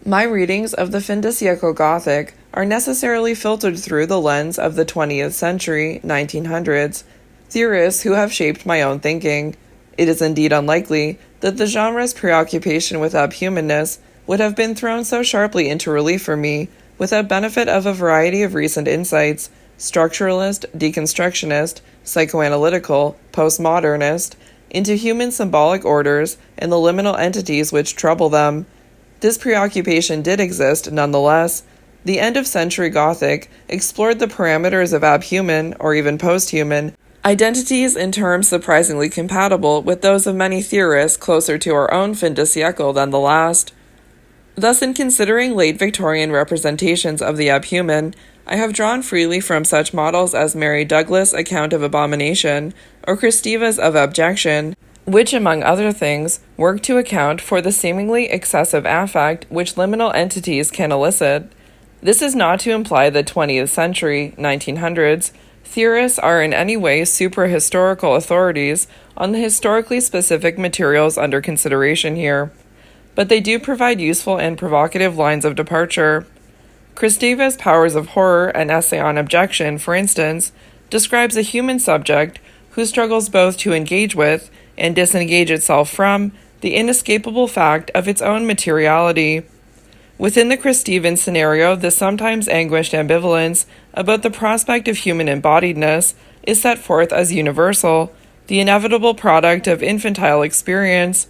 My readings of the fin de siècle Gothic are necessarily filtered through the lens of the 20th century, 1900s, theorists who have shaped my own thinking. It is indeed unlikely that the genre's preoccupation with abhumanness would have been thrown so sharply into relief for me without benefit of a variety of recent insights, structuralist, deconstructionist, psychoanalytical, postmodernist, into human symbolic orders and the liminal entities which trouble them. This preoccupation did exist nonetheless. The end-of-century Gothic explored the parameters of abhuman, or even posthuman, identities in terms surprisingly compatible with those of many theorists closer to our own fin de siècle than the last. Thus, in considering late Victorian representations of the abhuman, I have drawn freely from such models as Mary Douglas' account of abomination, or Christeva's of abjection, which, among other things, work to account for the seemingly excessive affect which liminal entities can elicit. This is not to imply that 20th century, 1900s, theorists are in any way supra-historical authorities on the historically specific materials under consideration here, but they do provide useful and provocative lines of departure. Christeva's Powers of Horror, an essay on abjection, for instance, describes a human subject who struggles both to engage with and disengage itself from the inescapable fact of its own materiality. Within the Christevan scenario, the sometimes anguished ambivalence about the prospect of human embodiedness is set forth as universal, the inevitable product of infantile experience.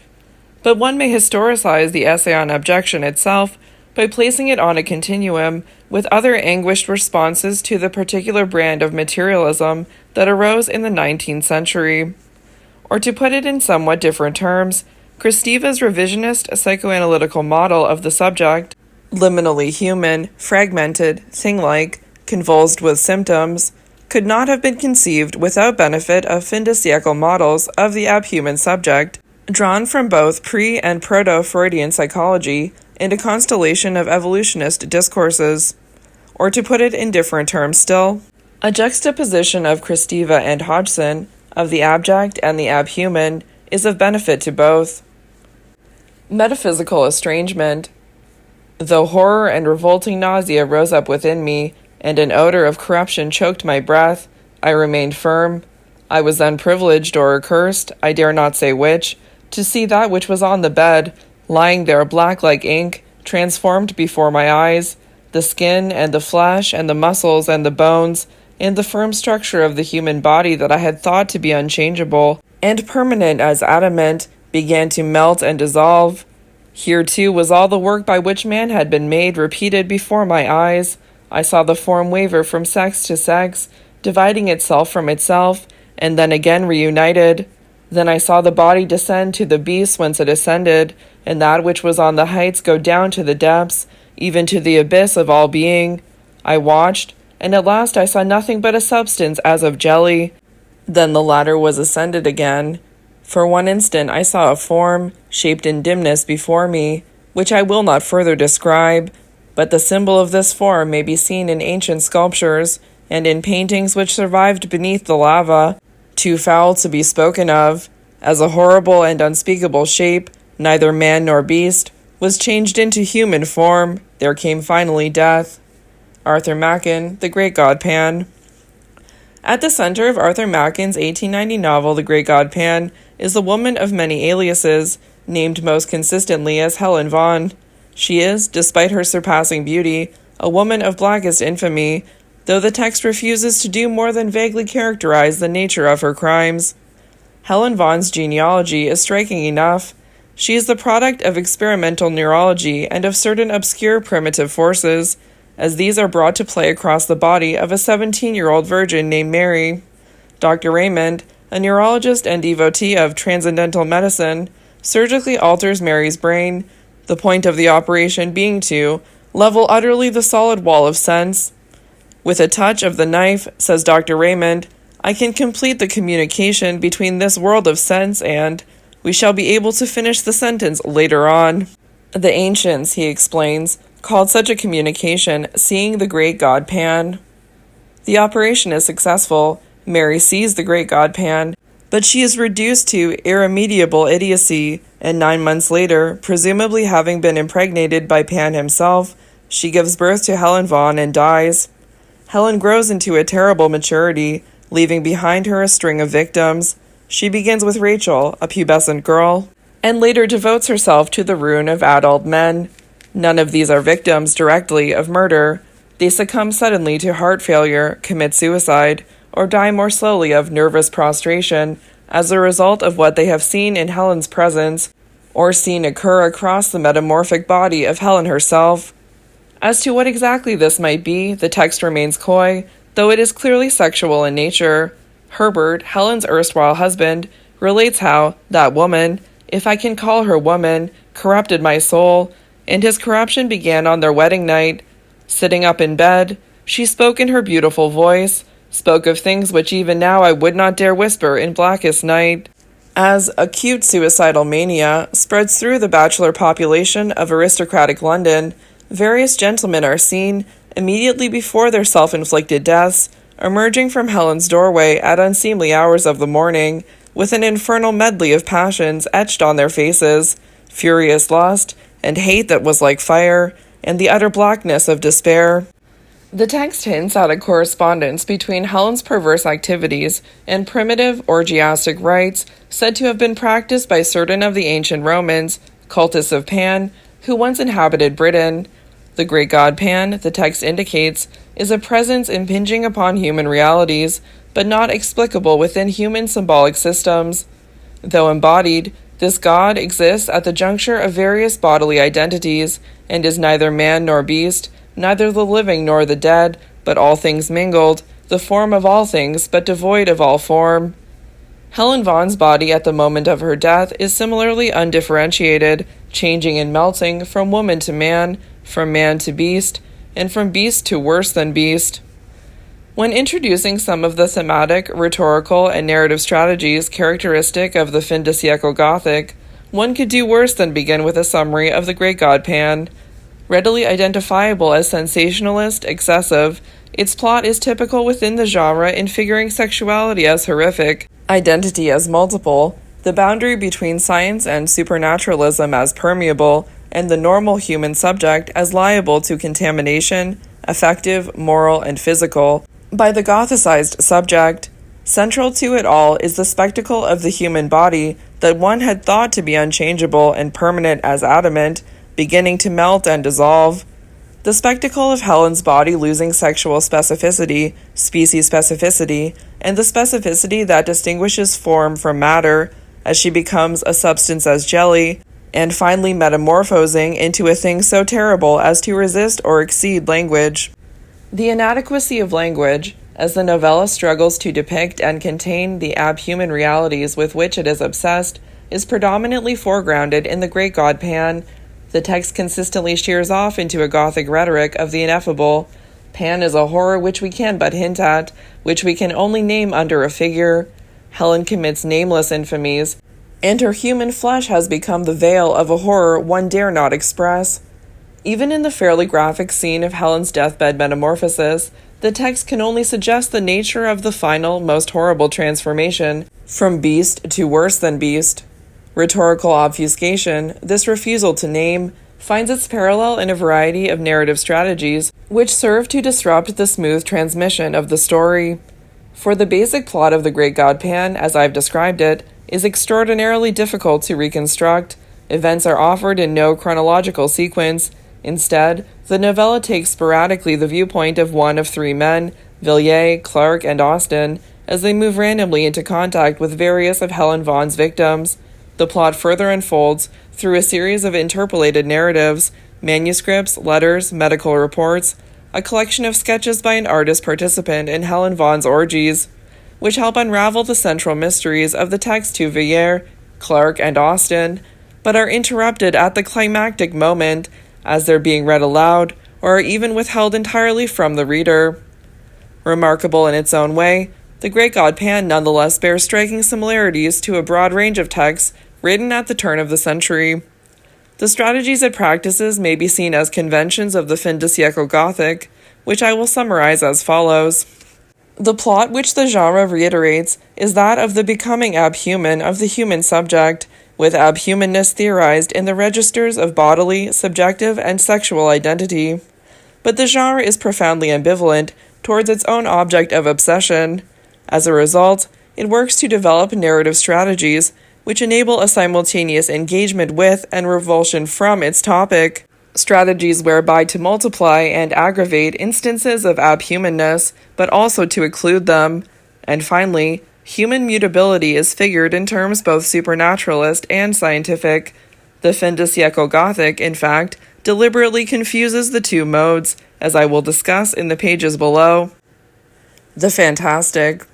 But one may historicize the essay on abjection itself by placing it on a continuum with other anguished responses to the particular brand of materialism that arose in the 19th century. Or to put it in somewhat different terms, Christeva's revisionist psychoanalytical model of the subject, liminally human, fragmented, thing-like, convulsed with symptoms, could not have been conceived without benefit of fin de siècle models of the abhuman subject, drawn from both pre- and proto-Freudian psychology and a constellation of evolutionist discourses. Or to put it in different terms still, a juxtaposition of Christeva and Hodgson, of the abject and the abhuman, is of benefit to both. Metaphysical estrangement. Though horror and revolting nausea rose up within me, and an odor of corruption choked my breath, I remained firm. I was then privileged or accursed, I dare not say which, to see that which was on the bed, lying there black like ink, transformed before my eyes, the skin and the flesh and the muscles and the bones, and the firm structure of the human body that I had thought to be unchangeable and permanent as adamant, began to melt and dissolve. Here, too, was all the work by which man had been made repeated before my eyes. I saw the form waver from sex to sex, dividing itself from itself, and then again reunited. Then I saw the body descend to the beast whence it ascended, and that which was on the heights go down to the depths, even to the abyss of all being. I watched, and at last I saw nothing but a substance as of jelly. Then the latter was ascended again. For one instant I saw a form, shaped in dimness before me, which I will not further describe, but the symbol of this form may be seen in ancient sculptures, and in paintings which survived beneath the lava, too foul to be spoken of, as a horrible and unspeakable shape, neither man nor beast, was changed into human form. There came finally death. Arthur Machen, The Great God Pan. At the center of Arthur Machen's 1890 novel The Great God Pan is a woman of many aliases, named most consistently as Helen Vaughan. She is, despite her surpassing beauty, a woman of blackest infamy, though the text refuses to do more than vaguely characterize the nature of her crimes. Helen Vaughan's genealogy is striking enough. She is the product of experimental neurology and of certain obscure primitive forces, as these are brought to play across the body of a 17-year-old virgin named Mary. Dr. Raymond, a neurologist and devotee of transcendental medicine, surgically alters Mary's brain, the point of the operation being to level utterly the solid wall of sense. With a touch of the knife, says Dr. Raymond, I can complete the communication between this world of sense and we shall be able to finish the sentence later on. The ancients, he explains, called such a communication seeing the great god Pan. The operation is successful. Mary sees the great god Pan, But she is reduced to irremediable idiocy, and 9 months later, presumably having been impregnated by Pan himself, she gives birth to Helen Vaughn and dies. Helen grows into a terrible maturity, leaving behind her a string of victims. She begins with Rachel, a pubescent girl, and later devotes herself to the ruin of adult men. None of these are victims directly of murder. They succumb suddenly to heart failure, commit suicide, or die more slowly of nervous prostration as a result of what they have seen in Helen's presence, or seen occur across the metamorphic body of Helen herself. As to what exactly this might be, the text remains coy, though it is clearly sexual in nature. Herbert, Helen's erstwhile husband, relates how that woman, if I can call her woman, corrupted my soul, and his corruption began on their wedding night. Sitting up in bed, she spoke in her beautiful voice, spoke of things which even now I would not dare whisper in blackest night. As acute suicidal mania spreads through the bachelor population of aristocratic London, various gentlemen are seen, immediately before their self-inflicted deaths, emerging from Helen's doorway at unseemly hours of the morning, with an infernal medley of passions etched on their faces, furious lust, and hate that was like fire, and the utter blackness of despair. The text hints at a correspondence between Helen's perverse activities and primitive orgiastic rites said to have been practiced by certain of the ancient Romans, cultists of Pan, who once inhabited Britain. The great god Pan, the text indicates, is a presence impinging upon human realities, but not explicable within human symbolic systems. Though embodied, this god exists at the juncture of various bodily identities, and is neither man nor beast, neither the living nor the dead, but all things mingled, the form of all things, but devoid of all form. Helen Vaughn's body at the moment of her death is similarly undifferentiated, changing and melting from woman to man, from man to beast, and from beast to worse than beast. When introducing some of the thematic, rhetorical, and narrative strategies characteristic of the fin de siècle Gothic, one could do worse than begin with a summary of the great god Pan. Readily identifiable as sensationalist, excessive, its plot is typical within the genre in figuring sexuality as horrific, identity as multiple, the boundary between science and supernaturalism as permeable, and the normal human subject as liable to contamination, affective, moral, and physical, by the Gothicized subject. Central to it all is the spectacle of the human body that one had thought to be unchangeable and permanent as adamant, beginning to melt and dissolve. The spectacle of Helen's body losing sexual specificity, species specificity, and the specificity that distinguishes form from matter, as she becomes a substance as jelly, and finally metamorphosing into a thing so terrible as to resist or exceed language. The inadequacy of language, as the novella struggles to depict and contain the abhuman realities with which it is obsessed, is predominantly foregrounded in the great god Pan. The text consistently sheers off into a Gothic rhetoric of the ineffable. Pan is a horror which we can but hint at, which we can only name under a figure. Helen commits nameless infamies, and her human flesh has become the veil of a horror one dare not express. Even in the fairly graphic scene of Helen's deathbed metamorphosis, the text can only suggest the nature of the final, most horrible transformation, from beast to worse than beast. Rhetorical obfuscation, this refusal to name, finds its parallel in a variety of narrative strategies which serve to disrupt the smooth transmission of the story. For the basic plot of the great god Pan, as I've described it, is extraordinarily difficult to reconstruct. Events are offered in no chronological sequence. Instead, the novella takes sporadically the viewpoint of one of three men, Villiers, Clark, and Austen, as they move randomly into contact with various of Helen Vaughn's victims. The plot further unfolds through a series of interpolated narratives, manuscripts, letters, medical reports, a collection of sketches by an artist participant in Helen Vaughn's orgies, which help unravel the central mysteries of the text to Villiers, Clark, and Austen, but are interrupted at the climactic moment as they're being read aloud, or are even withheld entirely from the reader. Remarkable in its own way, the great god Pan nonetheless bears striking similarities to a broad range of texts written at the turn of the century. The strategies it practices may be seen as conventions of the fin de siècle Gothic, which I will summarize as follows. The plot which the genre reiterates is that of the becoming abhuman of the human subject, with abhumanness theorized in the registers of bodily, subjective, and sexual identity. But the genre is profoundly ambivalent towards its own object of obsession. As a result, it works to develop narrative strategies which enable a simultaneous engagement with and revulsion from its topic, strategies whereby to multiply and aggravate instances of abhumanness, but also to exclude them. And finally, human mutability is figured in terms both supernaturalist and scientific. The fin de siècle Gothic, in fact, deliberately confuses the two modes, as I will discuss in the pages below. The fantastic.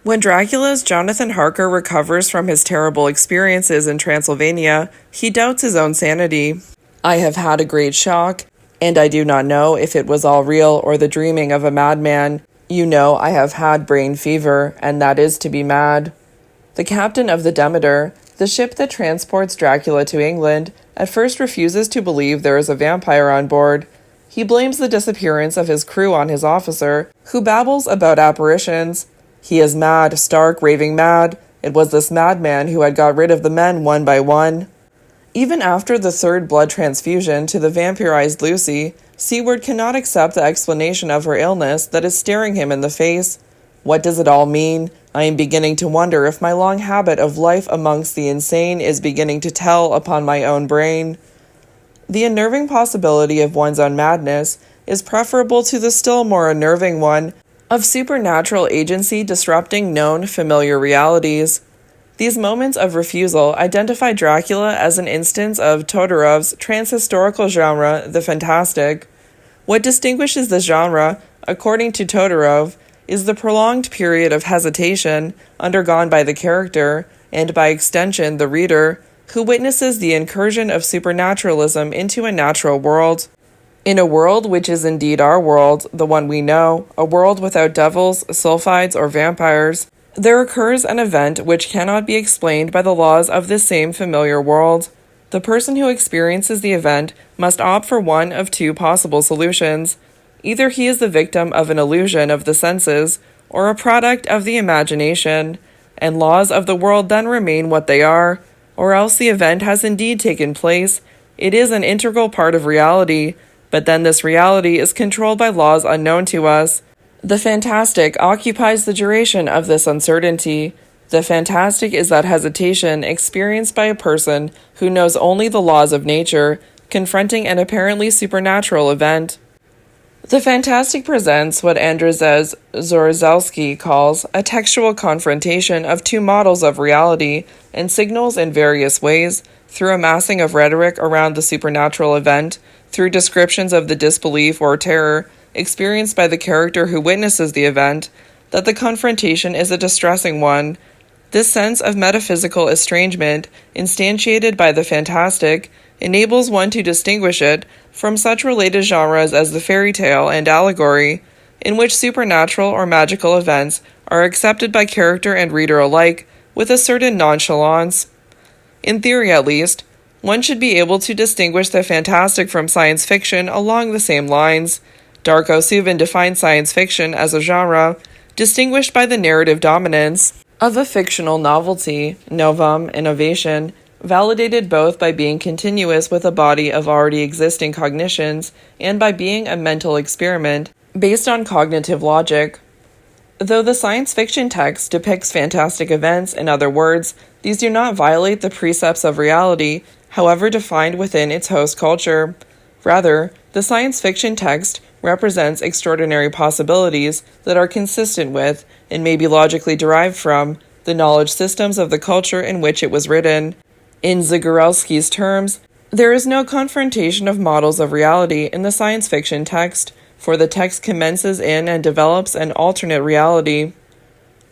When Dracula's Jonathan Harker recovers from his terrible experiences in Transylvania, he doubts his own sanity. I have had a great shock, and I do not know if it was all real or the dreaming of a madman. You know I have had brain fever, and that is to be mad. The captain of the Demeter, the ship that transports Dracula to England, at first refuses to believe there is a vampire on board. He blames the disappearance of his crew on his officer, who babbles about apparitions. He is mad, stark, raving mad. It was this madman who had got rid of the men one by one. Even after the third blood transfusion to the vampirized Lucy, Seward cannot accept the explanation of her illness that is staring him in the face. What does it all mean? I am beginning to wonder if my long habit of life amongst the insane is beginning to tell upon my own brain. The unnerving possibility of one's own madness is preferable to the still more unnerving one of supernatural agency disrupting known familiar realities. These moments of refusal identify Dracula as an instance of Todorov's transhistorical genre, the fantastic. What distinguishes the genre, according to Todorov, is the prolonged period of hesitation undergone by the character, and by extension the reader, who witnesses the incursion of supernaturalism into a natural world. In a world which is indeed our world, the one we know, a world without devils, sulfides, or vampires, there occurs an event which cannot be explained by the laws of this same familiar world. The person who experiences the event must opt for one of two possible solutions. Either he is the victim of an illusion of the senses, or a product of the imagination, and laws of the world then remain what they are, or else the event has indeed taken place. It is an integral part of reality, but then this reality is controlled by laws unknown to us. The fantastic occupies the duration of this uncertainty. The fantastic is that hesitation experienced by a person who knows only the laws of nature, confronting an apparently supernatural event. The fantastic presents what Andrzej Zorzelski calls a textual confrontation of two models of reality, and signals in various ways, through a massing of rhetoric around the supernatural event, through descriptions of the disbelief or terror experienced by the character who witnesses the event, that the confrontation is a distressing one. This sense of metaphysical estrangement, instantiated by the fantastic, enables one to distinguish it from such related genres as the fairy tale and allegory, in which supernatural or magical events are accepted by character and reader alike with a certain nonchalance. In theory, at least, one should be able to distinguish the fantastic from science fiction along the same lines. Darko Suvin defines science fiction as a genre distinguished by the narrative dominance of a fictional novelty, novum, innovation, validated both by being continuous with a body of already existing cognitions and by being a mental experiment based on cognitive logic. Though the science fiction text depicts fantastic events, in other words, these do not violate the precepts of reality, however defined within its host culture. Rather, the science fiction text represents extraordinary possibilities that are consistent with, and may be logically derived from, the knowledge systems of the culture in which it was written. In Zagorowski's terms, there is no confrontation of models of reality in the science fiction text, for the text commences in and develops an alternate reality.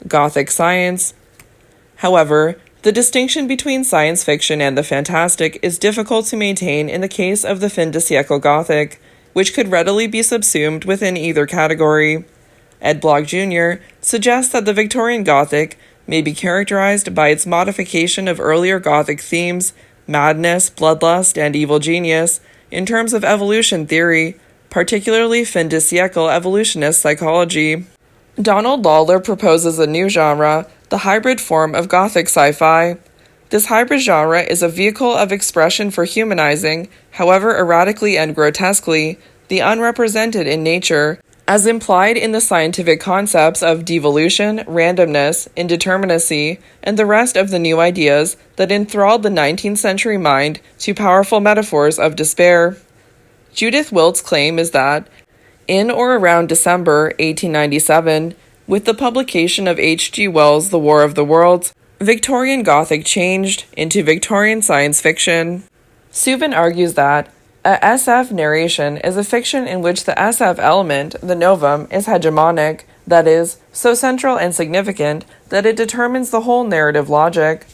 Gothic science. However, the distinction between science fiction and the fantastic is difficult to maintain in the case of the fin de siècle Gothic, which could readily be subsumed within either category. Ed Block Jr. suggests that the Victorian Gothic may be characterized by its modification of earlier Gothic themes, madness, bloodlust, and evil genius, in terms of evolution theory, particularly fin de siècle evolutionist psychology. Donald Lawler proposes a new genre, the hybrid form of Gothic sci-fi. This hybrid genre is a vehicle of expression for humanizing, however erratically and grotesquely, the unrepresented in nature, as implied in the scientific concepts of devolution, randomness, indeterminacy, and the rest of the new ideas that enthralled the 19th century mind to powerful metaphors of despair. Judith Wilt's claim is that, in or around December 1897, with the publication of H.G. Wells' The War of the Worlds, Victorian Gothic changed into Victorian science fiction. Suvin argues that a SF narration is a fiction in which the SF element, the novum, is hegemonic, that is, so central and significant that it determines the whole narrative logic.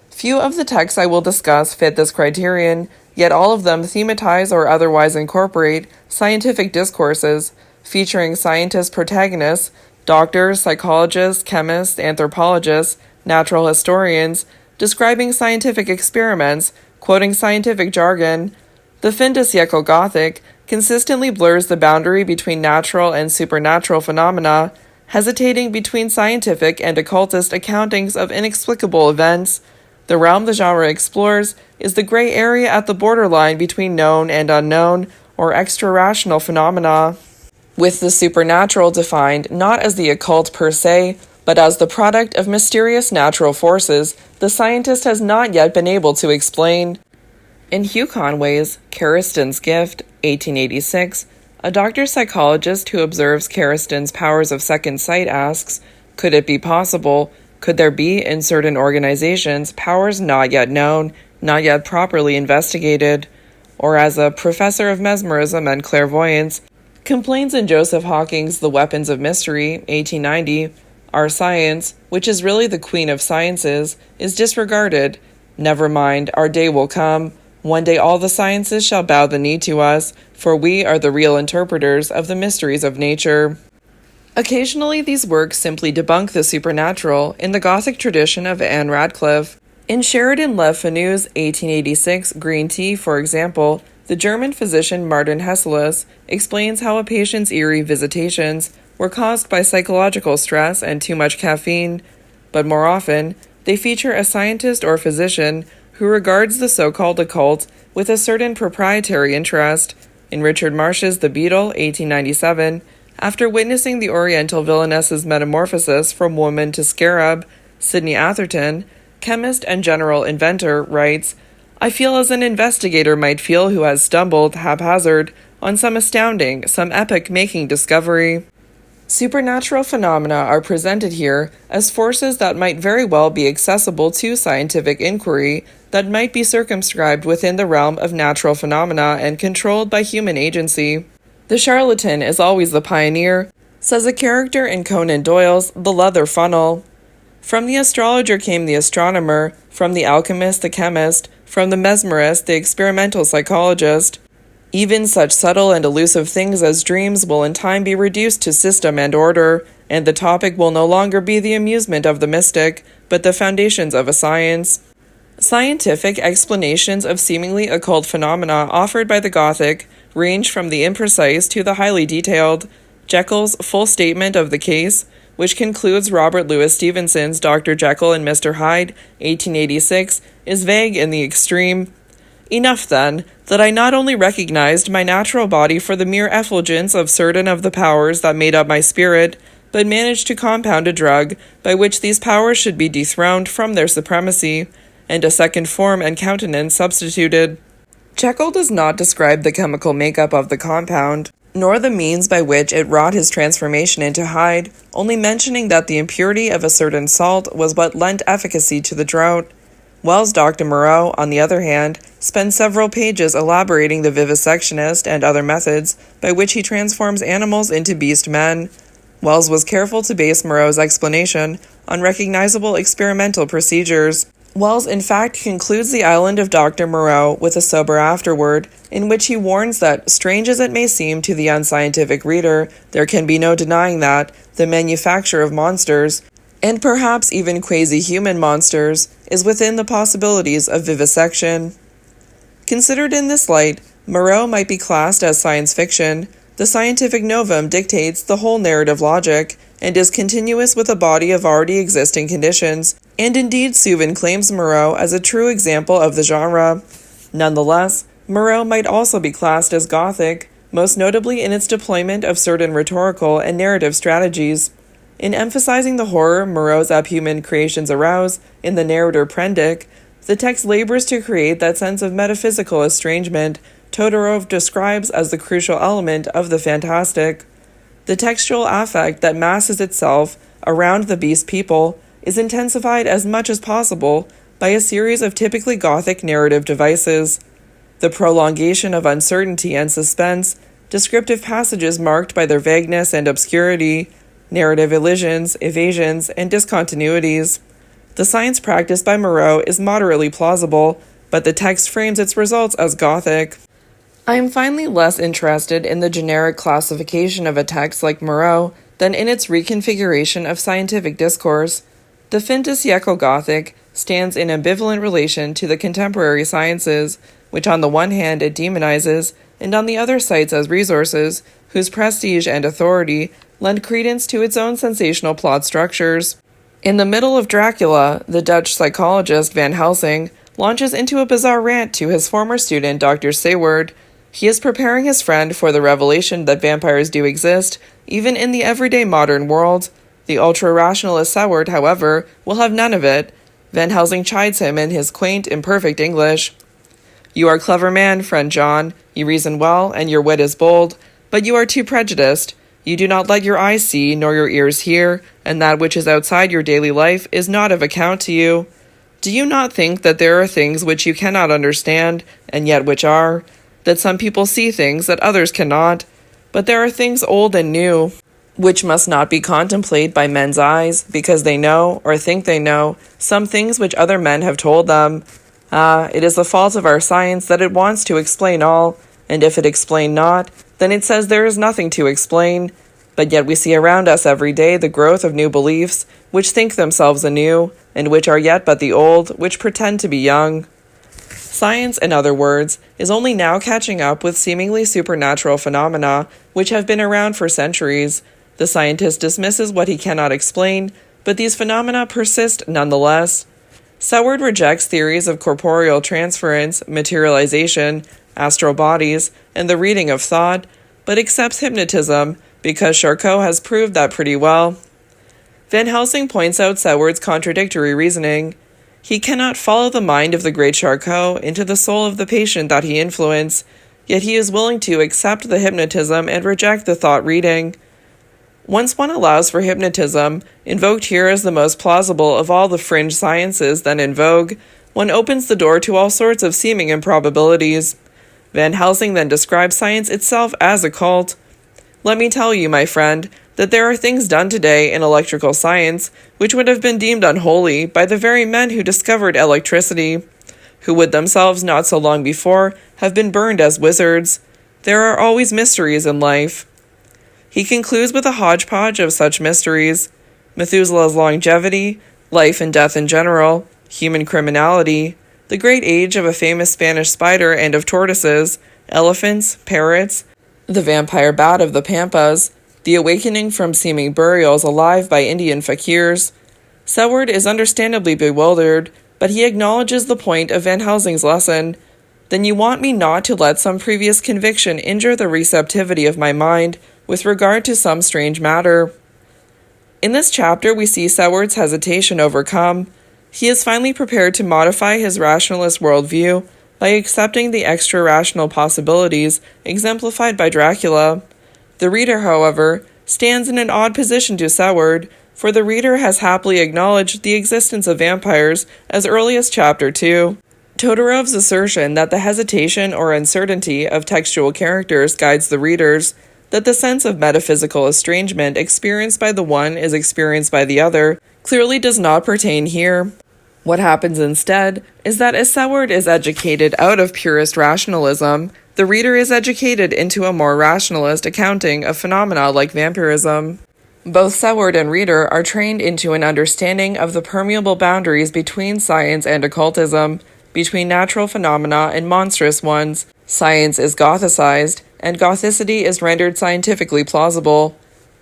Few of the texts I will discuss fit this criterion, yet all of them thematize or otherwise incorporate scientific discourses, featuring scientist protagonists, doctors, psychologists, chemists, anthropologists, natural historians, describing scientific experiments, quoting scientific jargon. The fin de siècle Gothic consistently blurs the boundary between natural and supernatural phenomena, hesitating between scientific and occultist accountings of inexplicable events. The realm the genre explores is the gray area at the borderline between known and unknown, or extra-rational phenomena, with the supernatural defined not as the occult per se, but as the product of mysterious natural forces the scientist has not yet been able to explain. In Hugh Conway's Cariston's Gift, 1886, a doctor psychologist who observes Cariston's powers of second sight asks, could it be possible, could there be in certain organizations powers not yet known, not yet properly investigated? Or as a professor of mesmerism and clairvoyance complains in Joseph Hawking's The Weapons of Mystery, 1890, our science, which is really the queen of sciences, is disregarded. Never mind, our day will come. One day all the sciences shall bow the knee to us, for we are the real interpreters of the mysteries of nature. Occasionally these works simply debunk the supernatural in the Gothic tradition of Anne Radcliffe. In Sheridan Le Fanu's 1886 Green Tea, for example, the German physician Martin Hesselus explains how a patient's eerie visitations were caused by psychological stress and too much caffeine, but more often, they feature a scientist or physician who regards the so-called occult with a certain proprietary interest. In Richard Marsh's The Beetle, 1897, after witnessing the Oriental villainess's metamorphosis from woman to scarab, Sidney Atherton, chemist and general inventor, writes, I feel as an investigator might feel who has stumbled, haphazard, on some astounding, some epoch-making discovery. Supernatural phenomena are presented here as forces that might very well be accessible to scientific inquiry, that might be circumscribed within the realm of natural phenomena and controlled by human agency. The charlatan is always the pioneer, says a character in Conan Doyle's The Leather Funnel. From the astrologer came the astronomer, from the alchemist the chemist, from the mesmerist the experimental psychologist. Even such subtle and elusive things as dreams will in time be reduced to system and order, and the topic will no longer be the amusement of the mystic, but the foundations of a science. Scientific explanations of seemingly occult phenomena offered by the Gothic range from the imprecise to the highly detailed. Jekyll's Full Statement of the Case, which concludes Robert Louis Stevenson's Dr. Jekyll and Mr. Hyde, 1886, is vague in the extreme. Enough, then, that I not only recognized my natural body for the mere effulgence of certain of the powers that made up my spirit, but managed to compound a drug by which these powers should be dethroned from their supremacy, and a second form and countenance substituted. Jekyll does not describe the chemical makeup of the compound, nor the means by which it wrought his transformation into Hyde, only mentioning that the impurity of a certain salt was what lent efficacy to the draught. Wells' Dr. Moreau, on the other hand, spends several pages elaborating the vivisectionist and other methods by which he transforms animals into beast men. Wells was careful to base Moreau's explanation on recognizable experimental procedures. Wells in fact concludes The Island of Dr. Moreau with a sober afterword, in which he warns that, strange as it may seem to the unscientific reader, there can be no denying that the manufacture of monsters, and perhaps even quasi-human monsters, is within the possibilities of vivisection. Considered in this light, Moreau might be classed as science fiction. The The scientific novum dictates the whole narrative logic, and is continuous with a body of already existing conditions, and indeed Suvin claims Moreau as a true example of the genre. Nonetheless, Moreau might also be classed as Gothic, most notably in its deployment of certain rhetorical and narrative strategies. In emphasizing the horror Moreau's abhuman creations arouse in the narrator Prendick, the text labors to create that sense of metaphysical estrangement Todorov describes as the crucial element of the fantastic. The textual affect that masses itself around the beast people is intensified as much as possible by a series of typically Gothic narrative devices. The prolongation of uncertainty and suspense, descriptive passages marked by their vagueness and obscurity, narrative elisions, evasions, and discontinuities. The science practiced by Moreau is moderately plausible, but the text frames its results as Gothic. I am finally less interested in the generic classification of a text like Moreau than in its reconfiguration of scientific discourse. The fin de siècle Gothic stands in ambivalent relation to the contemporary sciences, which on the one hand it demonizes, and on the other cites as resources, whose prestige and authority lend credence to its own sensational plot structures. In the middle of Dracula, the Dutch psychologist Van Helsing launches into a bizarre rant to his former student Dr. Seward. He is preparing his friend for the revelation that vampires do exist, even in the everyday modern world. The ultra-rationalist Seward, however, will have none of it. Van Helsing chides him in his quaint, imperfect English. "You are a clever man, friend John. You reason well, and your wit is bold, but you are too prejudiced. You do not let your eyes see, nor your ears hear, and that which is outside your daily life is not of account to you. Do you not think that there are things which you cannot understand, and yet which are? That some people see things that others cannot? But there are things old and new, which must not be contemplated by men's eyes, because they know, or think they know, some things which other men have told them. Ah, it is the fault of our science that it wants to explain all, and if it explain not, then it says there is nothing to explain. But yet we see around us every day the growth of new beliefs, which think themselves anew, and which are yet but the old, which pretend to be young." Science, in other words, is only now catching up with seemingly supernatural phenomena which have been around for centuries. The scientist dismisses what he cannot explain, but these phenomena persist nonetheless. Seward rejects theories of corporeal transference, materialization, astral bodies, and the reading of thought, but accepts hypnotism because Charcot has proved that pretty well. Van Helsing points out Seward's contradictory reasoning. He cannot follow the mind of the great Charcot into the soul of the patient that he influenced, yet he is willing to accept the hypnotism and reject the thought reading. Once one allows for hypnotism, invoked here as the most plausible of all the fringe sciences then in vogue, one opens the door to all sorts of seeming improbabilities. Van Helsing then describes science itself as a cult. "Let me tell you, my friend, that there are things done today in electrical science which would have been deemed unholy by the very men who discovered electricity, who would themselves not so long before have been burned as wizards. There are always mysteries in life." He concludes with a hodgepodge of such mysteries: Methuselah's longevity, life and death in general, human criminality, the great age of a famous Spanish spider and of tortoises, elephants, parrots, the vampire bat of the Pampas, the awakening from seeming burials alive by Indian fakirs. Seward is understandably bewildered, but he acknowledges the point of Van Helsing's lesson. "Then you want me not to let some previous conviction injure the receptivity of my mind with regard to some strange matter." In this chapter we see Seward's hesitation overcome. He is finally prepared to modify his rationalist worldview by accepting the extra-rational possibilities exemplified by Dracula. The reader, however, stands in an odd position to Seward, for the reader has happily acknowledged the existence of vampires as early as Chapter 2. Todorov's assertion that the hesitation or uncertainty of textual characters guides the readers, that the sense of metaphysical estrangement experienced by the one is experienced by the other, clearly does not pertain here. What happens instead is that as Seward is educated out of purist rationalism, the reader is educated into a more rationalist accounting of phenomena like vampirism. Both Seward and reader are trained into an understanding of the permeable boundaries between science and occultism, between natural phenomena and monstrous ones. Science is Gothicized, and Gothicity is rendered scientifically plausible.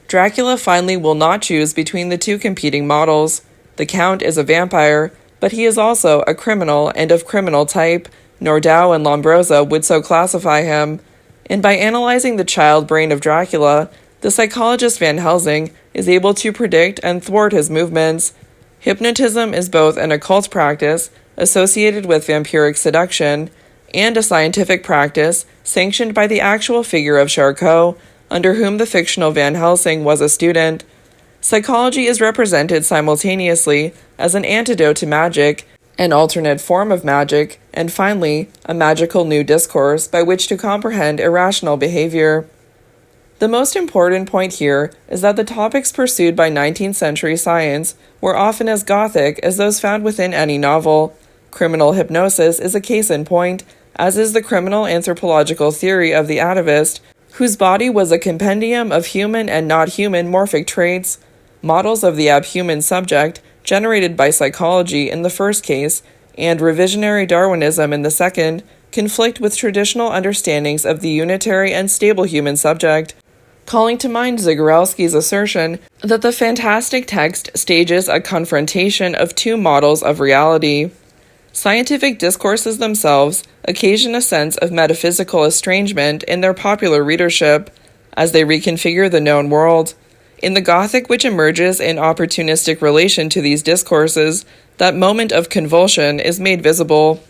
Dracula finally will not choose between the two competing models. The Count is a vampire, but he is also a criminal and of criminal type. Nordau and Lombroso would so classify him. And by analyzing the child brain of Dracula, the psychologist Van Helsing is able to predict and thwart his movements. Hypnotism is both an occult practice associated with vampiric seduction and a scientific practice sanctioned by the actual figure of Charcot, under whom the fictional Van Helsing was a student. Psychology is represented simultaneously as an antidote to magic, an alternate form of magic, and finally, a magical new discourse by which to comprehend irrational behavior. The most important point here is that the topics pursued by 19th century science were often as Gothic as those found within any novel. Criminal hypnosis is a case in point, as is the criminal anthropological theory of the atavist, whose body was a compendium of human and not human morphic traits. Models of the abhuman subject, generated by psychology in the first case, and revisionary Darwinism in the second, conflict with traditional understandings of the unitary and stable human subject, calling to mind Zagorowski's assertion that the fantastic text stages a confrontation of two models of reality. Scientific discourses themselves occasion a sense of metaphysical estrangement in their popular readership, as they reconfigure the known world. In the Gothic which emerges in opportunistic relation to these discourses, that moment of convulsion is made visible.